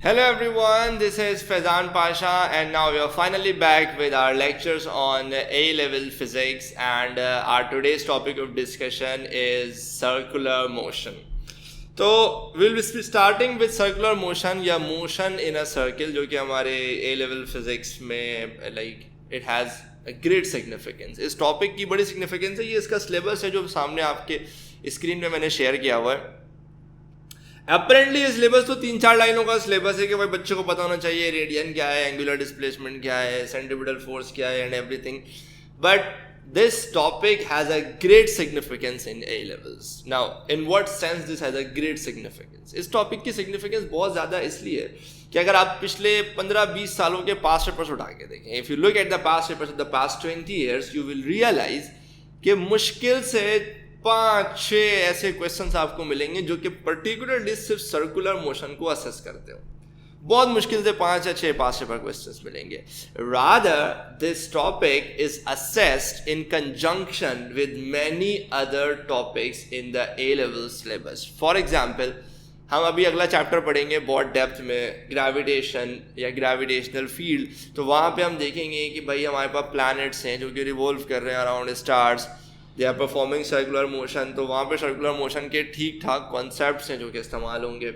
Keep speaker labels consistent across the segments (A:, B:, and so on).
A: Hello everyone, this is Faizan Pasha and now we are finally back with our lectures on A-level physics and our today's topic of discussion is circular motion. So we'll be starting with circular motion या motion in a circle जो कि हमारे A-level physics में like it has a great significance. इस topic की बड़ी significance है, ये इसका syllabus है जो सामने आपके screen में मैंने share किया हुआ है. अपेरेंटली ये सिलेबस तो 3-4 लाइनों का सिलेबस है कि भाई बच्चे को पता होना चाहिए रेडियन क्या है, एंगुलर डिस्प्लेसमेंट क्या है, सेंट्रीपिटल फोर्स क्या है and everything. But this topic has a great significance in A levels. Now in what sense this has a great significance? इस टॉपिक की सिग्निफिकेंस बहुत ज़्यादा इसलिए कि अगर आप पिछले 15-20 सालों के पास्ट पेपर्स उठा के देखें, if you look at the past papers of the past 20 years you will realize कि मुश्किल से 5-6 ऐसे क्वेश्चंस आपको मिलेंगे जो कि पर्टिकुलरली सिर्फ सर्कुलर मोशन को असेस करते हो. बहुत मुश्किल से 5 या 6 पास पेपर क्वेश्चंस मिलेंगे. Rather this topic is assessed in conjunction with many other topics in the A level syllabus. For example, हम अभी अगला चैप्टर पढ़ेंगे बहुत डेप्थ में ग्रेविटेशन या ग्रेविटेशनल फील्ड. तो वहाँ पे हम देखेंगे कि भाई हमारे पास प्लैनेट्स हैं जो कि रिवॉल्व कर रहे हैं around stars, they are performing circular motion. तो वहाँ पे सर्कुलर मोशन के ठीक ठाक कॉन्सेप्ट्स हैं जो कि इस्तेमाल होंगे.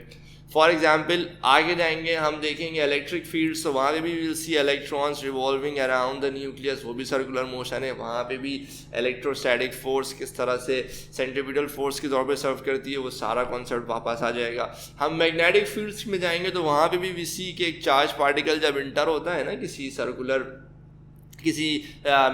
A: फॉर एग्जांपल आगे जाएंगे हम देखेंगे इलेक्ट्रिक फील्ड्स. तो वहाँ पे भी will see electrons revolving around the nucleus, वो भी सर्कुलर मोशन है. वहाँ पे भी इलेक्ट्रोस्टैटिक फोर्स किस तरह से सेंट्रीपिटल फोर्स के तौर पे सर्व करती है, वो सारा कॉन्सेप्ट वापस आ जाएगा. हम मैग्नेटिक फील्ड्स में जाएंगे तो वहाँ पे भी वी सी के एक चार्ज पार्टिकल जब इंटर होता है ना किसी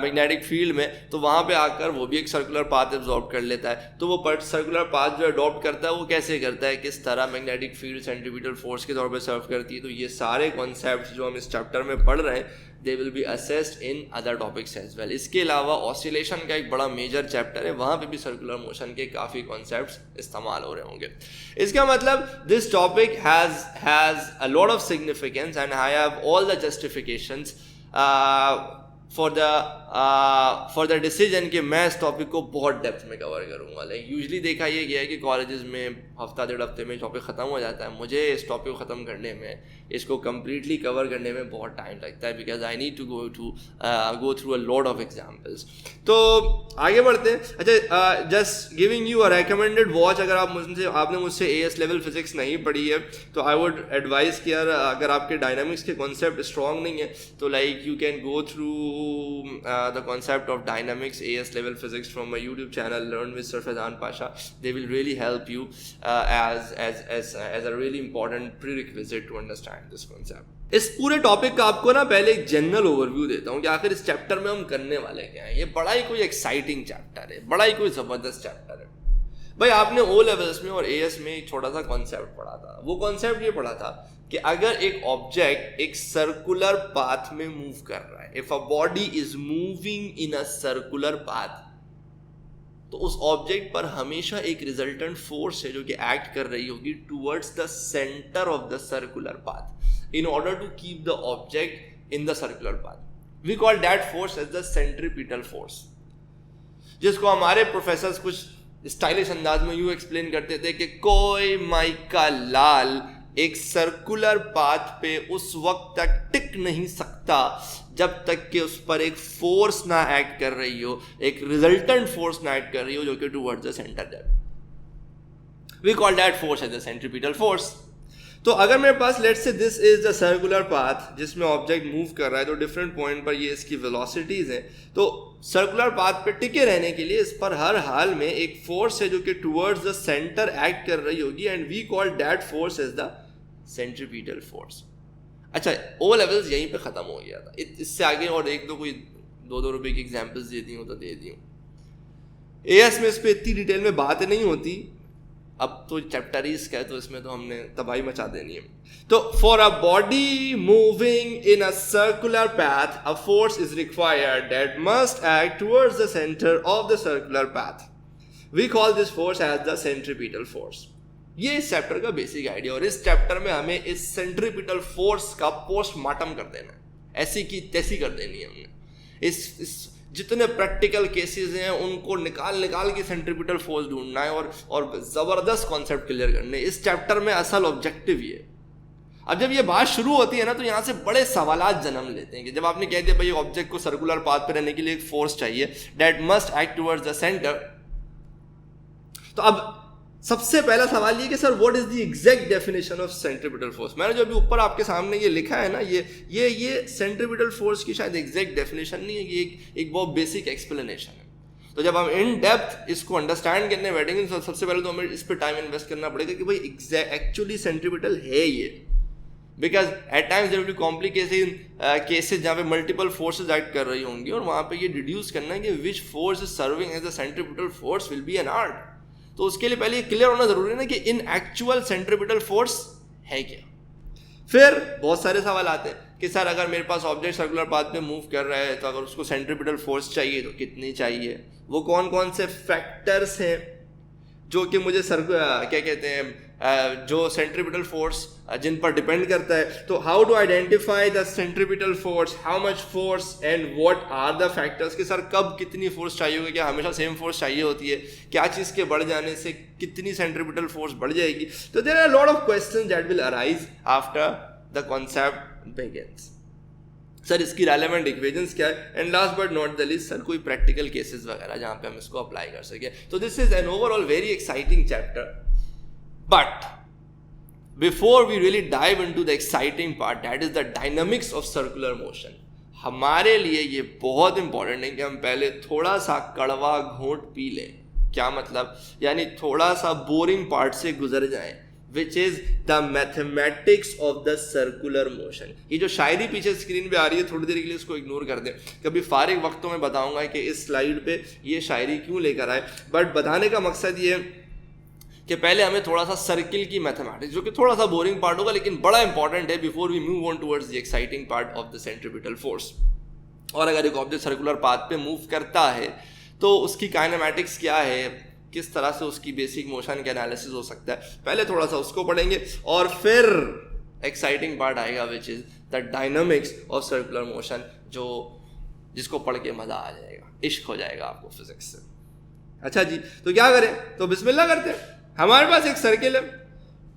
A: मैग्नेटिक फील्ड में, तो वहाँ पे आकर वो भी एक सर्कुलर पाथ एब्जॉर्ब कर लेता है. तो वो सर्कुलर पाथ जो अडॉप्ट करता है वो कैसे करता है, किस तरह मैग्नेटिक फील्ड सेंट्रीपिटल फोर्स के तौर पे सर्व करती है. तो ये सारे कॉन्सेप्ट्स जो हम इस चैप्टर में पढ़ रहे हैं they will be assessed in other topics as well. इसके अलावा ऑसिलेशन का एक बड़ा मेजर चैप्टर है, वहाँ पे भी सर्कुलर मोशन के काफ़ी कॉन्सेप्ट्स इस्तेमाल हो रहे होंगे. इसका मतलब this topic has a lot of significance and I have all the justifications for the decision कि मैं इस टॉपिक को बहुत डेप्थ में कवर करूँगा. लाइक यूजली देखा ये गया है कि कॉलेजेस में हफ्ता 1.5 हफ्ते में टॉपिक ख़त्म हो जाता है. मुझे इस टॉपिक को ख़त्म करने में, इसको कम्प्लीटली कवर करने में बहुत टाइम लगता है because I need to go through a lot of examples. तो आगे बढ़ते हैं. अच्छा, just giving you a recommended watch. अगर आपने मुझसे AS लेवल फिजिक्स नहीं पढ़ी है तो आई वुड एडवाइस कि यार अगर आपके डायनामिक्स के कॉन्सेप्ट स्ट्रॉन्ग नहीं है तो like you can go through the concept of dynamics AS level physics from my YouTube channel Learn with Sir Faizan Pasha. They will really help you as a really important prerequisite to understand this concept. इस पूरे topic का आपको ना पहले एक general overview देता हूँ कि आखिर इस चैप्टर में हम करने वाले क्या हैं. ये बड़ा ही कोई एक्साइटिंग चैप्टर है, बड़ा ही कोई ज़बरदस्त चैप्टर है. भाई आपने O लेवल्स में और AS में एक छोटा सा कॉन्सेप्ट पढ़ा था. वो कॉन्सेप्ट ये पढ़ा था कि अगर एक ऑब्जेक्ट एक सर्कुलर पाथ में मूव कर रहा है, if a body is moving in a circular path, तो उस ऑब्जेक्ट पर हमेशा एक रिजल्टेंट फोर्स है जो कि एक्ट कर रही होगी towards the centre of the circular path in order to keep the object in the circular path. We call that force as the centripetal force, जिसको हमारे प्रोफेसर्स कुछ स्टाइलिश अंदाज में यूं एक्सप्लेन करते थे कि कोई माइका लाल एक सर्कुलर पाथ पे उस वक्त तक टिक नहीं सकता जब तक कि उस पर एक फोर्स ना एक्ट कर रही हो, एक रिजल्टेंट फोर्स ना एक्ट कर रही हो जो कि टुवर्ड्स द सेंटर जाए. We call that force as the centripetal force. तो अगर मेरे पास let's say this is the circular path जिसमें ऑब्जेक्ट मूव कर रहा है, तो डिफरेंट पॉइंट पर ये इसकी वेलोसिटीज हैं. तो सर्कुलर पाथ पे टिके रहने के लिए इस पर हर हाल में एक फोर्स है जो कि टुवर्ड्स द सेंटर एक्ट कर रही होगी and we call that force as the centripetal force. अच्छा, O लेवल्स यहीं पे ख़त्म हो गया था. इससे आगे और एक दो कोई 2-2 रुपये की एग्जाम्पल्स दे दी हूँ तो दे दी हूँ. AS में इस पर इतनी डिटेल में बात नहीं होती. अब तो चैप्टर ही इसका है तो इसमें तो हमने तबाही मचा देनी है. तो for a body moving in a circular path a force is required that must act towards the centre of the circular path. We call this force as the centripetal force. ये इस चैप्टर का basic idea. और इस chapter में हमें इस centripetal force का postmortem कर देना है, ऐसी की तैसी कर देनी है हमने. इस जितने प्रैक्टिकल केसेस हैं उनको निकाल के सेंट्रीपिटल फोर्स ढूंढना है और ज़बरदस्त कॉन्सेप्ट क्लियर करने. इस चैप्टर में असल ऑब्जेक्टिव ये. अब जब ये बात शुरू होती है ना तो यहाँ से बड़े सवालात जन्म लेते हैं कि जब आपने कह दिया भाई ऑब्जेक्ट को सर्कुलर पाथ पर रहने के लिए एक फोर्स चाहिए that must act towards the centre, तो अब सबसे पहला सवाल ये कि sir what is the exact definition of centripetal force. मैंने जो अभी ऊपर आपके सामने ये लिखा है ना, ये सेंट्रीपिटल फोर्स की शायद एग्जैक्ट डेफिनेशन नहीं है, ये एक बहुत बेसिक एक्सप्लेनेशन है। तो जब हम इन डेप्थ इसको अंडरस्टैंड करने बैठेंगे तो सबसे पहले तो हमें इस पर टाइम इन्वेस्ट करना पड़ेगा कि भाई एक्चुअली सेंट्रीपिटल है ये, because at times there will be complicated cases जहाँ पे मल्टीपल फोर्सेज एक्ट कर रही होंगी और वहाँ पे ये डिड्यूस करना है कि which force is serving as the centripetal force will be an art. तो उसके लिए पहले ये क्लियर होना जरूरी है ना कि इन एक्चुअल सेंट्रीपिटल फोर्स है क्या। फिर बहुत सारे सवाल आते हैं कि सर अगर मेरे पास ऑब्जेक्ट सर्कुलर पाथ में मूव कर रहा है तो अगर उसको सेंट्रीपिटल फोर्स चाहिए तो कितनी चाहिए, वो कौन कौन से फैक्टर्स हैं जो कि मुझे क्या कहते हैं जो सेंट्रीपिटल फोर्स जिन पर डिपेंड करता है। तो how to identify the centripetal force, how much force and what are the factors कि सर कब कितनी फोर्स चाहिए होगी, क्या हमेशा सेम फोर्स चाहिए होती है, क्या चीज़ के बढ़ जाने से कितनी सेंट्रीपिटल फोर्स बढ़ जाएगी। तो there are lot of questions that will arise after the concept begins. Sir इसकी रेलेवेंट इक्वेशंस क्या है, and last but not the least sir कोई प्रैक्टिकल केसेस वगैरह जहाँ पे हम इसको अप्लाई कर सके। तो this is an overall very exciting chapter, but before we really dive into the exciting part that is the dynamics of circular motion, हमारे लिए ये बहुत इंपॉर्टेंट है कि हम पहले थोड़ा सा कड़वा घोंट पी लें। क्या मतलब, यानी थोड़ा सा बोरिंग पार्ट से गुजर जाएं, which is the mathematics of the circular motion। ये जो शायरी पीछे स्क्रीन पे आ रही है थोड़ी देर के लिए इसको इग्नोर कर दें, कभी फारिग वक्तों में बताऊंगा कि इस स्लाइड पे ये शायरी क्यों लेकर आए, बट बताने का मकसद ये कि पहले हमें थोड़ा सा सर्किल की मैथमेटिक्स, जो कि थोड़ा सा बोरिंग पार्ट होगा लेकिन बड़ा इंपॉर्टेंट है before we move on towards the exciting part of the centripetal force. और अगर एक ऑब्जेक्ट सर्कुलर पाथ पे मूव करता है तो उसकी काइनेमैटिक्स क्या है, किस तरह से उसकी बेसिक मोशन का एनालिसिस हो सकता है, पहले थोड़ा सा उसको पढ़ेंगे और फिर एक्साइटिंग पार्ट आएगा which is the dynamics of circular motion, जो जिसको पढ़ के मजा आ जाएगा, इश्क हो जाएगा आपको फिजिक्स से। अच्छा जी, तो क्या करें, तो बिस्मिल्लाह करते हैं। हमारे पास एक सर्किल है,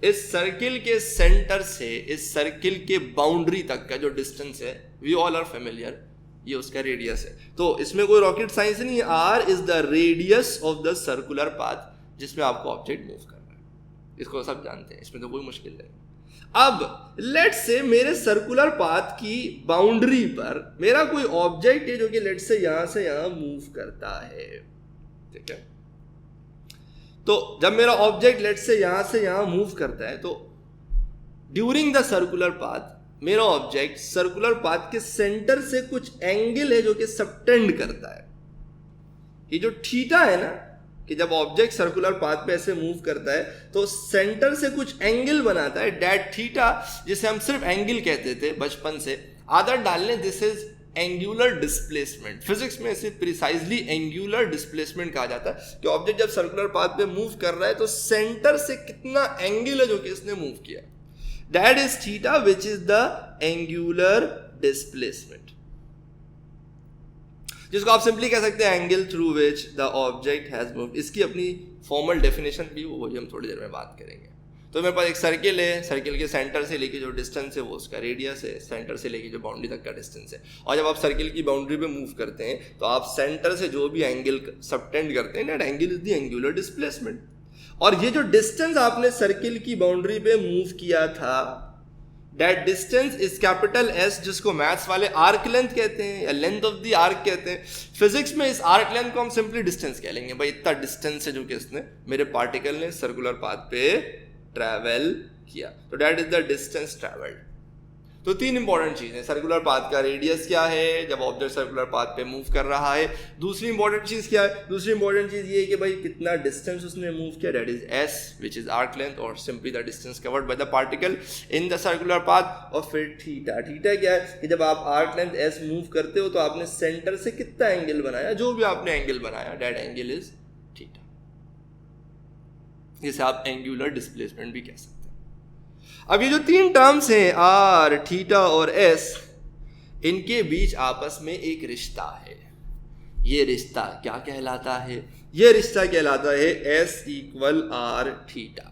A: इस सर्किल के सेंटर से इस सर्किल के बाउंड्री तक का जो डिस्टेंस है वी ऑल आर फेमिलियर, ये उसका रेडियस है। तो इसमें कोई रॉकेट साइंस नहीं है, R is the radius of the circular path जिसमें आपको ऑब्जेक्ट मूव करना है, इसको सब जानते हैं, इसमें तो कोई मुश्किल नहीं। अब लेट्स से मेरे सर्कुलर पाथ की बाउंड्री पर मेरा कोई ऑब्जेक्ट है जो कि लेट्स से यहां मूव करता है, ठीक है। तो जब मेरा ऑब्जेक्ट लेट्स से यहां मूव करता है तो ड्यूरिंग द सर्कुलर पाथ मेरा ऑब्जेक्ट सर्कुलर पाथ के सेंटर से कुछ एंगल है जो कि सबटेंड करता है। ये जो थीटा है ना, कि जब ऑब्जेक्ट सर्कुलर पाथ पे ऐसे मूव करता है तो सेंटर से कुछ एंगल बनाता है, डेट थीटा, जिसे हम सिर्फ एंगल कहते थे बचपन से, आदत डालने this is angular displacement. Physics में इसे प्रिसाइजली एंगुलर डिस्प्लेसमेंट कहा जाता है कि ऑब्जेक्ट जब सर्कुलर पाथ पे मूव कर रहा है तो सेंटर से कितना एंगल है जो कि इसने मूव किया, that is theta which is the angular displacement, जिसको आप सिंपली कह सकते हैं angle through which the object has moved. इसकी अपनी फॉर्मल डेफिनेशन भी वही हम थोड़ी देर में बात करेंगे। तो मेरे पास एक सर्किल है, सर्किल के सेंटर से लेके जो डिस्टेंस है वो उसका रेडियस है, सेंटर से लेके जो बाउंड्री तक का डिस्टेंस है। और जब आप सर्किल की बाउंड्री पे मूव करते हैं तो आप सेंटर से जो भी एंगल सबटेंड करते हैं, that angle is the angular displacement. और ये जो डिस्टेंस आपने सर्किल की बाउंड्री पे मूव किया था, that distance is capital S, जिसको मैथ्स वाले आर्क लेंथ कहते हैं या लेंथ ऑफ द आर्क कहते हैं। फिजिक्स में इस आर्क लेंथ को हम सिंपली डिस्टेंस कह लेंगे, भाई इतना डिस्टेंस है जो कि इसने, मेरे पार्टिकल ने सर्कुलर पाथ पे ट्रैवल किया, तो that is the distance travelled. तो तीन इंपॉर्टेंट चीजें, सर्कुलर पाथ का रेडियस क्या है जब ऑब्जेक्ट सर्कुलर पाथ पे मूव कर रहा है, दूसरी इंपॉर्टेंट चीज क्या है, दूसरी इंपॉर्टेंट चीज ये है कि भाई कितना डिस्टेंस उसने मूव किया, that is S which is arc length और simply the distance covered by the particle in the circular path. और फिर थीटा, थीटा क्या है कि जब आप आर्क लेंथ एस मूव करते हो तो आपने सेंटर से कितना एंगल बनाया, जो भी आपने एंगल बनाया दैट एंगल इज थीटा, जिसे आप एंगुलर डिस्प्लेसमेंट भी कह सकते हैं। अब ये जो तीन टर्म्स हैं आर, थीटा और एस, इनके बीच आपस में एक रिश्ता है। ये रिश्ता क्या कहलाता है, ये रिश्ता कहलाता है एस इक्वल आर थीटा।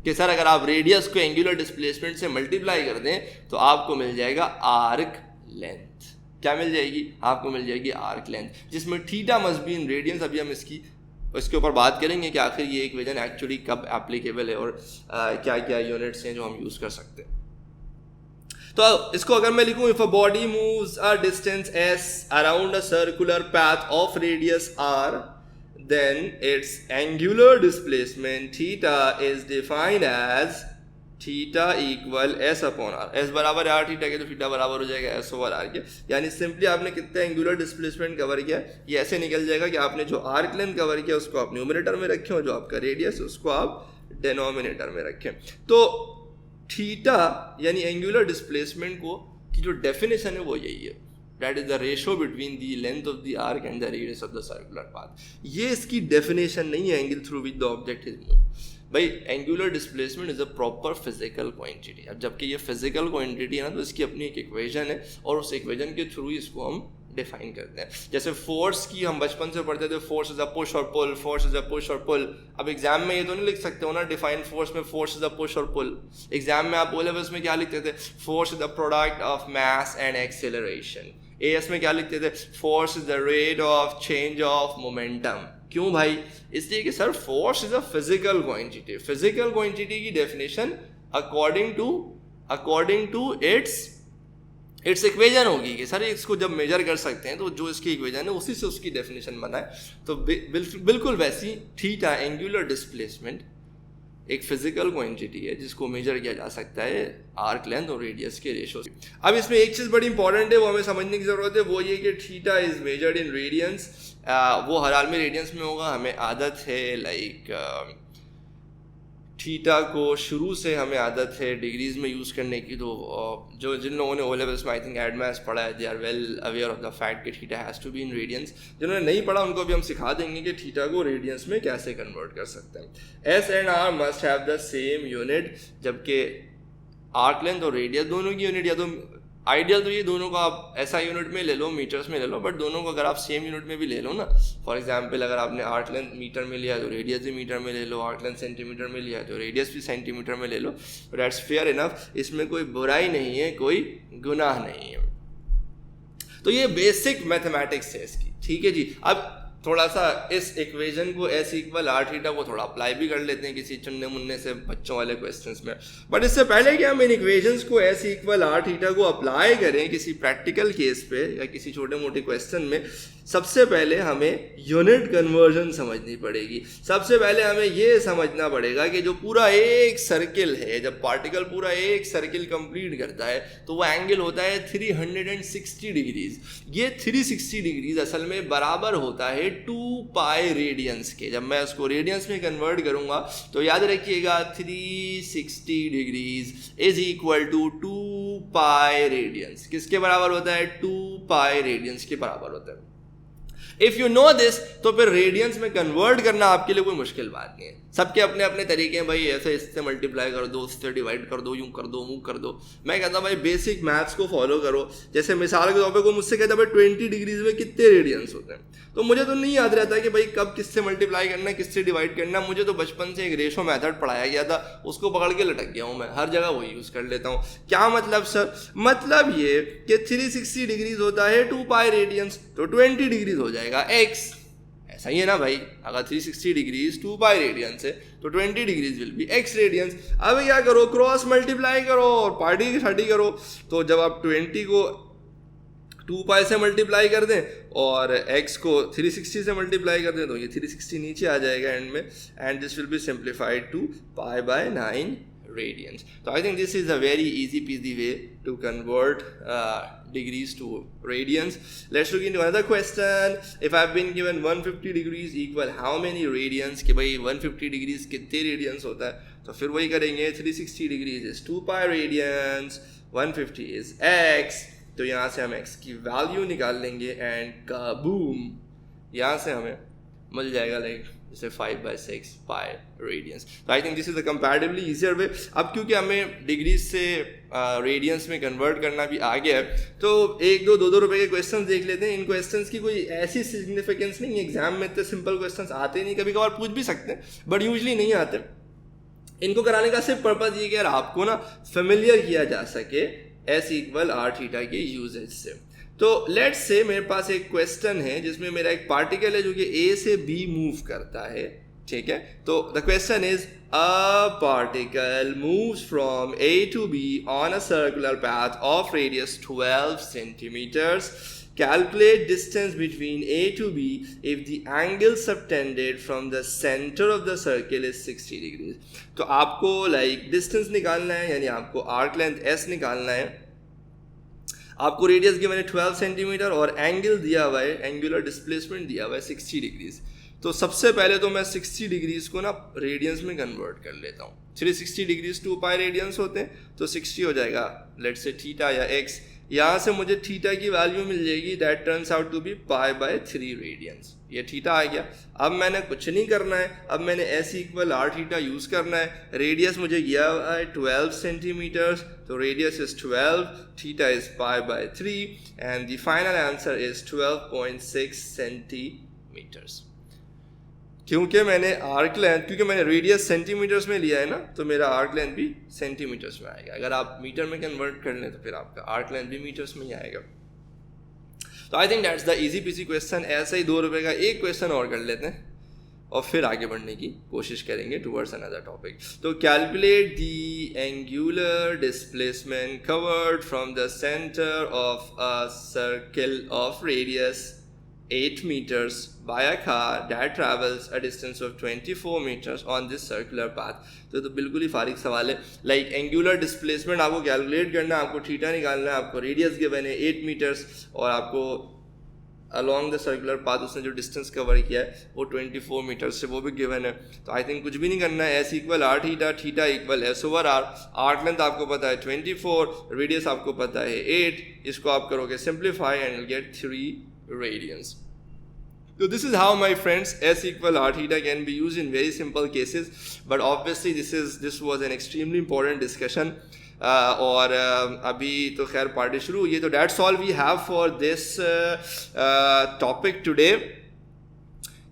A: कि सर अगर आप रेडियस को एंगुलर डिस्प्लेसमेंट से मल्टीप्लाई कर दें तो आपको मिल जाएगा आर्क लेंथ। क्या मिल जाएगी? आपको मिल जाएगी आर्क लेंथ, जिसमें theta must be in radiance. अभी हम इसके ऊपर बात करेंगे कि आखिर ये इक्वेशन एक्चुअली कब एप्लीकेबल है और क्या क्या यूनिट्स हैं जो हम यूज़ कर सकते हैं। तो इसको अगर मैं लिखूं, if a body moves a distance s around a circular path of radius r, then its angular displacement theta is defined as theta equal S upon R. S बराबर आर थीटा के तो थीटा बराबर हो जाएगा S over are के। यानी simply आपने कितना एंगुलर डिस्प्लेसमेंट कवर किया, ये ऐसे निकल जाएगा कि आपने जो आर्क लेंथ कवर किया उसको आप न्यूमरेटर में रखें और जो आपका रेडियस उसको आप डिनोमिनेटर में रखें। तो थीटा यानी एंगुलर डिस्प्लेसमेंट को की जो डेफिनेशन है वो यही है, that is the ratio between the length of the arc and the radius of the circular path. ये इसकी डेफिनेशन नहीं है angle through which the object is move. भाई angular displacement is a proper physical quantity. अब जबकि ये physical quantity है ना, तो इसकी अपनी एक इक्वेशन है और उस इक्वेशन के थ्रू इसको हम डिफाइन करते हैं। जैसे फोर्स की हम बचपन से पढ़ते थे, फोर्स इज अ पुश और पुल, फोर्स इज अ पुश और पुल। अब एग्जाम में ये तो नहीं लिख सकते हो ना डिफाइन फोर्स में, फोर्स इज अ पुश और पुल। एग्जाम में आप बोले उसमें क्या लिखते थे? Force is the product of mass and acceleration. एएस में क्या लिखते थे? Force is the rate of change of momentum. क्यों भाई? इसलिए कि sir force is a physical quantity. Physical quantity की definition according to its equation होगी कि सर इसको जब मेजर कर सकते हैं तो जो इसकी इक्वेशन है उसी से उसकी डेफिनेशन बना है। तो बिल्कुल वैसी थीटा एंगुलर डिस्प्लेसमेंट एक फिजिकल क्वांटिटी है जिसको मेजर किया जा सकता है आर्क लेंथ और रेडियस के रेशो से। अब इसमें एक चीज़ बड़ी इंपॉर्टेंट है, वो हमें समझने की ज़रूरत है, वो ये कि theta is measured in radiance. वो हर हाल में रेडियंस में होगा। हमें आदत है लाइक थीटा को शुरू से हमें आदत है डिग्रीज में यूज़ करने की। तो जो जिन लोगों ने ओ लेवल्स में आई थिंक एडमैथ्स पढ़ा है, they are well aware of the fact कि theta has to be in radians. जिन्होंने नहीं पढ़ा उनको भी हम सिखा देंगे कि थीटा को रेडियंस में कैसे कन्वर्ट कर सकते हैं। S and R must have the same unit, जबकि आर्क लेंथ और रेडियस दोनों की यूनिट या तो आइडियल तो ये दोनों को आप ऐसा यूनिट में ले लो, मीटर्स में ले लो, बट दोनों को अगर आप सेम यूनिट में भी ले लो ना, फॉर एग्जांपल अगर आपने आर्क लेंथ मीटर में लिया तो रेडियस भी मीटर में ले लो, आर्क लेंथ सेंटीमीटर में लिया तो रेडियस भी सेंटीमीटर में ले लो, दैट्स फेयर इनफ। इसमें कोई बुराई नहीं है, कोई गुनाह नहीं है। तो ये बेसिक मैथमेटिक्स है इसकी, ठीक है जी। अब थोड़ा सा इस इक्वेशन को एस इक्वल आर थीटा को थोड़ा अप्लाई भी कर लेते हैं किसी चुनने मुन्ने से बच्चों वाले क्वेश्चंस में। बट इससे पहले कि हम इन इक्वेशंस को एस इक्वल आर थीटा को अप्लाई करें किसी प्रैक्टिकल केस पे या किसी छोटे मोटे क्वेश्चन में, सबसे पहले हमें यूनिट कन्वर्जन समझनी पड़ेगी। सबसे पहले हमें ये समझना पड़ेगा कि जो पूरा एक सर्किल है, जब पार्टिकल पूरा एक सर्किल कंप्लीट करता है तो वो एंगल होता है 360 डिग्रीज। ये 360 डिग्रीज असल में बराबर होता है 2 पाई रेडियंस के। जब मैं उसको रेडियंस में कन्वर्ट करूंगा तो याद रखिएगा 360 degrees is equal to 2 pi radians. किसके बराबर होता है? 2 पाई रेडियंस के बराबर होता है। इफ यू नो दिस तो फिर रेडियंस में कन्वर्ट करना आपके लिए कोई मुश्किल बात नहीं है। सबके अपने अपने तरीके हैं भाई, ऐसे इससे मल्टीप्लाई कर दो, उससे डिवाइड कर दो, यूं कर दो, मूव कर दो। मैं कहता हूँ भाई बेसिक मैथ्स को फॉलो करो। जैसे मिसाल के तौर पे कोई मुझसे कहता है भाई 20 डिग्रीज में कितने रेडियंस होते हैं, तो मुझे तो नहीं याद रहता कि भाई कब किससे मल्टीप्लाई करना है, किससे डिवाइड करना। मुझे तो बचपन से एक रेशो मेथड पढ़ाया गया था, उसको पकड़ के लटक गया हूँ मैं, हर जगह वही यूज़ कर लेता हूँ। क्या मतलब सर? मतलब ये कि 360 डिग्रीज होता है 2 पाई रेडियंस, तो 20 डिग्रीज हो जाएगा x। ऐसा ही है ना भाई, अगर 360 डिग्रीज 2 पाई रेडियंस है तो 20 degrees will be x radians. अब क्या करो? क्रॉस मल्टीप्लाई करो और पार्टी की छाटी करो। तो जब आप 20 को 2 पाई से मल्टीप्लाई कर दें और x को 360 से मल्टीप्लाई कर दें तो ये 360 नीचे आ जाएगा एंड में, and this will be simplified to pi by 9 radians. So I think this is a very easy peasy way to convert degrees to radians. Let's look into another question. If I've been given 150 degrees equal how many radians, कि भाई 150 degrees कितने radians होता है, तो फिर वही करेंगे 360 degrees is 2 pi radians, 150 is x, तो यहाँ से हम x की वैल्यू निकाल लेंगे एंड kabooम, यहाँ से हमें मिल जाएगा लाइक जैसे 5/6 पाई रेडियंस। तो I think this is a comparatively easier वे। अब क्योंकि हमें डिग्रीज से रेडियंस में कन्वर्ट करना भी आ गया है तो 1-2 रुपए के क्वेश्चंस देख लेते हैं। इन क्वेश्चंस की कोई ऐसी सिग्निफिकेंस नहीं है, एग्जाम में इतने सिंपल क्वेश्चंस आते नहीं, कभी कभार पूछ भी सकते हैं बट यूजली नहीं आते। इनको कराने का सिर्फ पर्पज ये कि यार आपको ना फेमिलियर किया जा सके S इक्वल आर थीटा के यूजेज से। तो लेट्स से मेरे पास एक क्वेश्चन है जिसमें मेरा एक पार्टिकल है जो कि A से B मूव करता है, ठीक है। तो the question is a particle moves from A to B on a circular path of radius 12 centimetres. Calculate distance between A to B if the angle subtended from the center of the circle is 60 degrees। तो आपको distance निकालना है, यानी आपको arc length S निकालना है, आपको radius given है 12 सेंटीमीटर और एंगल दिया हुआ है, एंगुलर डिस्प्लेसमेंट दिया हुआ है 60 डिग्रीज। तो सबसे पहले तो मैं 60 डिग्रीज को ना रेडियंस में कन्वर्ट कर लेता हूँ। 360 डिग्रीज 2 पाई रेडियंस होते हैं, तो 60 हो जाएगा लेट्स से थीटा या एक्स। यहाँ से मुझे थीटा की वैल्यू मिल जाएगी, that turns out to be pi by 3 radians. ये थीटा आ गया। अब मैंने कुछ नहीं करना है, अब मैंने S equal R theta use करना है। रेडियस मुझे गया है 12 सेंटीमीटर्स, तो radius is 12, theta is pi by 3 and the final answer is 12.6 centimetres. क्योंकि मैंने आर्क लेंथ, क्योंकि मैंने रेडियस सेंटीमीटर्स में लिया है ना, तो मेरा आर्क लेंथ भी सेंटीमीटर्स में आएगा। अगर आप मीटर में कन्वर्ट कर लें तो फिर आपका आर्क लेंथ भी मीटर्स में ही आएगा। तो I think that's the easy PC question. ऐसा ही 2 रुपये का एक क्वेश्चन और कर लेते हैं और फिर आगे बढ़ने की कोशिश करेंगे टुवर्ड्स अनदर टॉपिक। तो calculate the angular displacement covered from the centre of a circle of radius 8 meters by a car that travels a distance of 24 meters on this circular path। तो बिल्कुल ही फारिग सवाल है। एंगुलर डिस्प्लेसमेंट आपको calculate करना है, आपको थीटा निकालना है, आपको रेडियस गिवन है 8 मीटर्स और आपको अलॉन्ग द सर्कुलर पाथ उसने जो डिस्टेंस कवर किया है वो 24 मीटर्स से, वो भी गिवन है। तो आई थिंक कुछ भी नहीं करना है। S equal R theta, theta equal S over R. Arc length आपको पता है 24, रेडियस आपको पता है 8। इसको आप करोगे simplify and get 3 radians। So this is how, my friends, S equal R theta can be used in very simple cases, but obviously this was an extremely important discussion। और अभी तो खैर पार्टी शुरू हुई है। तो that's all we have for this topic today।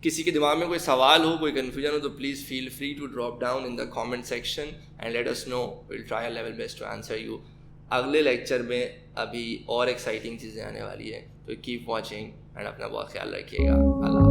A: किसी के दिमाग में कोई सवाल हो, कोई कन्फ्यूजन हो, तो please feel free to drop down in the comment section and let us know, will try our level best to answer you. अगले लेक्चर में अभी और एक्साइटिंग चीज़ें आने वाली है, तो कीप वॉचिंग एंड अपना बहुत ख्याल रखिएगा। अल्लाह।